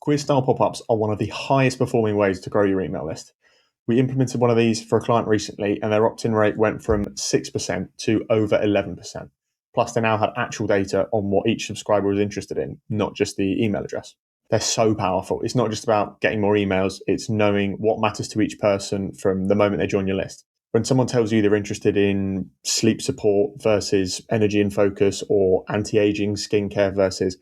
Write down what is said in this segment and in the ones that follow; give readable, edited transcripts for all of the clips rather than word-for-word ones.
Quiz-style pop-ups are one of the highest performing ways to grow your email list. We implemented one of these for a client recently, and their opt-in rate went from 6% to over 11%. Plus, they now had actual data on what each subscriber was interested in, not just the email address. They're so powerful. It's not just about getting more emails, it's knowing what matters to each person from the moment they join your list. When someone tells you they're interested in sleep support versus energy and focus, or anti-aging skincare versus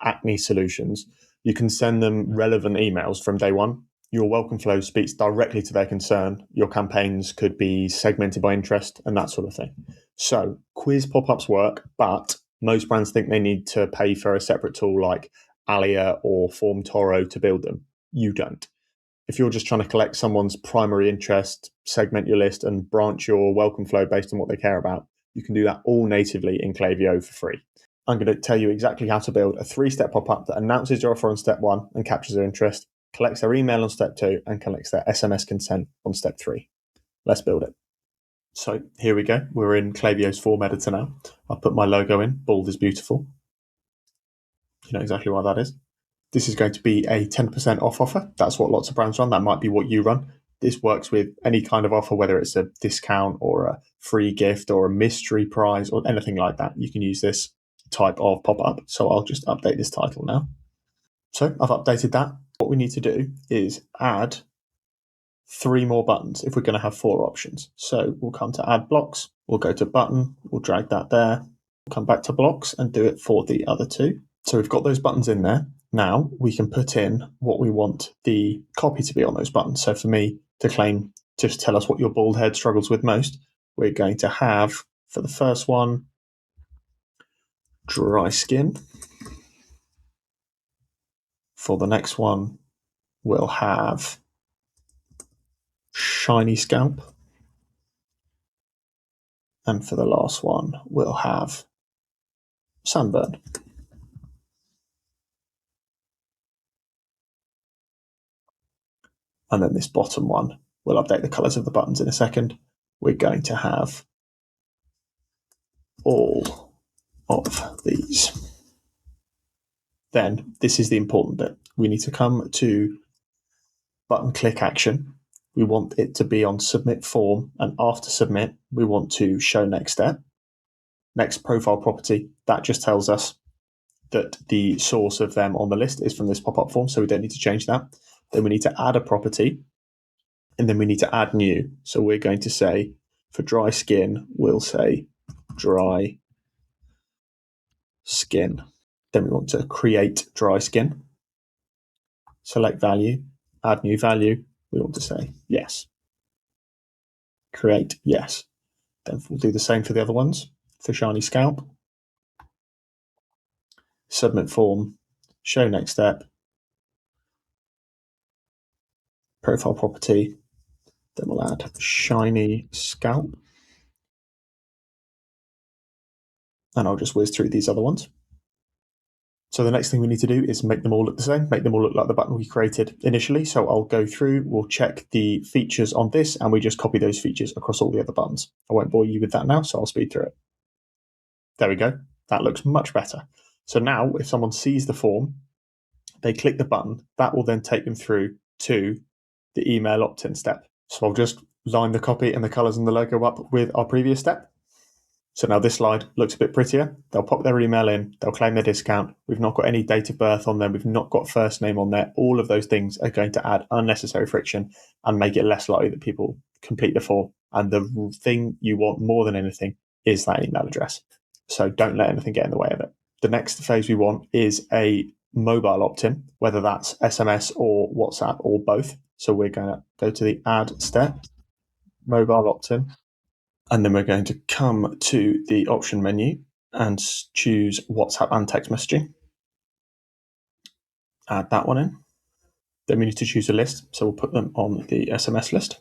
acne solutions, you can send them relevant emails from day one. Your welcome flow speaks directly to their concern. Your campaigns could be segmented by interest and that sort of thing. So quiz pop-ups work, but most brands think they need to pay for a separate tool like Alia or FormToro to build them. You don't. If you're just trying to collect someone's primary interest, segment your list, and branch your welcome flow based on what they care about, you can do that all natively in Klaviyo for free. I'm going to tell you exactly how to build a 3-step pop-up that announces your offer on step 1 and captures their interest, collects their email on step 2, and collects their SMS consent on step 3. Let's build it. So here we go. We're in Klaviyo's form editor now. I'll put my logo in. Bold is beautiful. You know exactly what that is. This is going to be a 10% off offer. That's what lots of brands run. That might be what you run. This works with any kind of offer, whether it's a discount or a free gift or a mystery prize or anything like that. You can use this type of pop-up. So I'll just update this title now. So I've updated that. What we need to do is add 3 more buttons if we're going to have 4 options. So we'll come to add blocks. We'll go to button. We'll drag that there. We'll come back to blocks and do it for the other 2. So we've got those buttons in there. Now we can put in what we want the copy to be on those buttons. So for me to claim, just tell us what your bald head struggles with most, we're going to have, for the first one, dry skin. For the next one, we'll have shiny scalp. And for the last one, we'll have sunburn. And then this bottom one, we'll update the colors of the buttons in a second. We're going to have all of these. Then this is the important bit. We need to come to button click action. We want it to be on submit form, and after submit, we want to show next step. Next profile property, that just tells us that the source of them on the list is from this pop-up form, so we don't need to change that. Then we need to add a property, and then we need to add new. So we're going to say, for dry skin, we'll say dry skin. Then we want to create dry skin. Select value, add new value. We want to say yes. Create yes. Then we'll do the same for the other ones. For shiny scalp, submit form, show next step, profile property, then we'll add shiny scalp. And I'll just whiz through these other ones. So the next thing we need to do is make them all look the same, make them all look like the button we created initially. So I'll go through, we'll check the features on this, and we just copy those features across all the other buttons. I won't bore you with that now, so I'll speed through it. There we go. That looks much better. So now if someone sees the form, they click the button, that will then take them through to the email opt-in step. So I'll just line the copy and the colors and the logo up with our previous step. So now this slide looks a bit prettier. They'll pop their email in, they'll claim their discount. We've not got any date of birth on there. We've not got first name on there. All of those things are going to add unnecessary friction and make it less likely that people complete the form. And the thing you want more than anything is that email address. So don't let anything get in the way of it. The next phase we want is a mobile opt-in, whether that's SMS or WhatsApp or both. So we're going to go to the add step, mobile opt-in, and then we're going to come to the option menu and choose WhatsApp and text messaging. Add that one in. Then we need to choose a list. So we'll put them on the SMS list.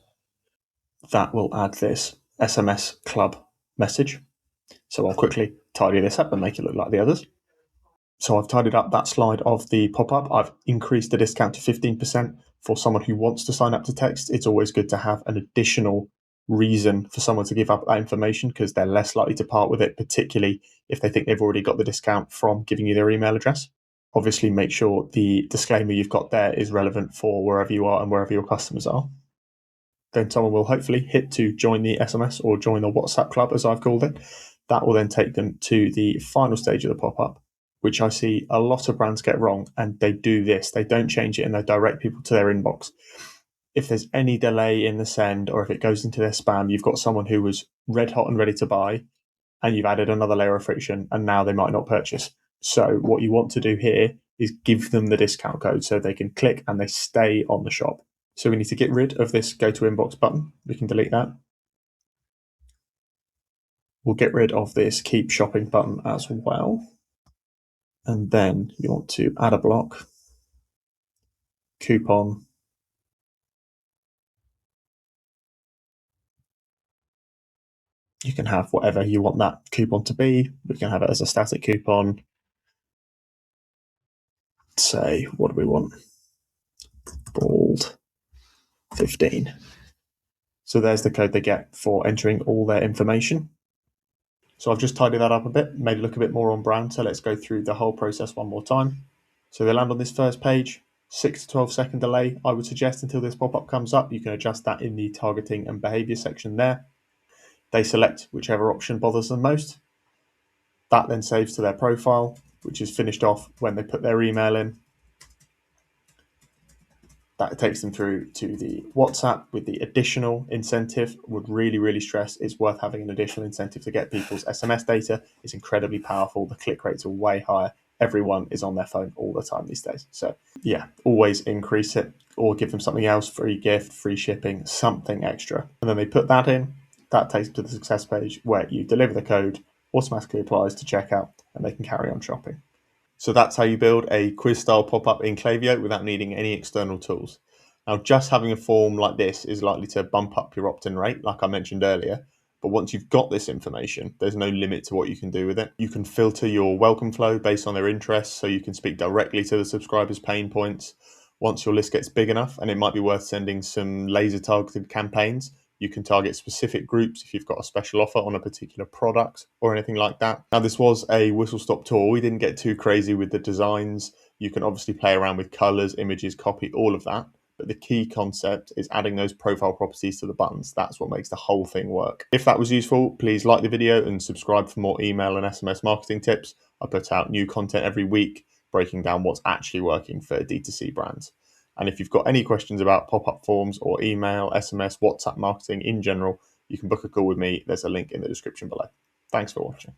That will add this SMS club message. So I'll quickly tidy this up and make it look like the others. So I've tidied up that slide of the pop-up. I've increased the discount to 15%. For someone who wants to sign up to text, it's always good to have an additional reason for someone to give up that information, because they're less likely to part with it, particularly if they think they've already got the discount from giving you their email address. Obviously, make sure the disclaimer you've got there is relevant for wherever you are and wherever your customers are. Then someone will hopefully hit to join the SMS or join the WhatsApp club, as I've called it. That will then take them to the final stage of the pop-up, which I see a lot of brands get wrong. And they do this. They don't change it and they direct people to their inbox. If there's any delay in the send or if it goes into their spam, you've got someone who was red hot and ready to buy and you've added another layer of friction and now they might not purchase. So what you want to do here is give them the discount code so they can click and they stay on the shop. So we need to get rid of this go to inbox button. We can delete that. We'll get rid of this keep shopping button as well. And then you want to add a block, coupon, you can have whatever you want that coupon to be. We can have it as a static coupon. Say, what do we want? Bald 15. So there's the code they get for entering all their information. So I've just tidied that up a bit, made it look a bit more on brand. So let's go through the whole process one more time. So they land on this first page, 6 to 12 second delay. I would suggest until this pop-up comes up. You can adjust that in the targeting and behavior section there. They select whichever option bothers them most. That then saves to their profile, which is finished off when they put their email in. That takes them through to the WhatsApp with the additional incentive. Would really stress it's worth having an additional incentive to get people's SMS data. It's incredibly powerful. The click rates are way higher. Everyone is on their phone all the time these days. So yeah, always increase it or give them something else, free gift, free shipping, something extra. And then they put that in. That takes them to the success page where you deliver the code, automatically applies to checkout, and they can carry on shopping. So that's how you build a quiz style pop-up in Klaviyo without needing any external tools. Now, just having a form like this is likely to bump up your opt-in rate, like I mentioned earlier. But once you've got this information, there's no limit to what you can do with it. You can filter your welcome flow based on their interests, so you can speak directly to the subscribers' pain points. Once your list gets big enough, and it might be worth sending some laser targeted campaigns, you can target specific groups if you've got a special offer on a particular product or anything like that. Now, this was a whistle-stop tour. We didn't get too crazy with the designs. You can obviously play around with colors, images, copy, all of that. But the key concept is adding those profile properties to the buttons. That's what makes the whole thing work. If that was useful, please like the video and subscribe for more email and SMS marketing tips. I put out new content every week, breaking down what's actually working for D2C brands. And if you've got any questions about pop-up forms or email, SMS, WhatsApp marketing in general, you can book a call with me. There's a link in the description below. Thanks for watching.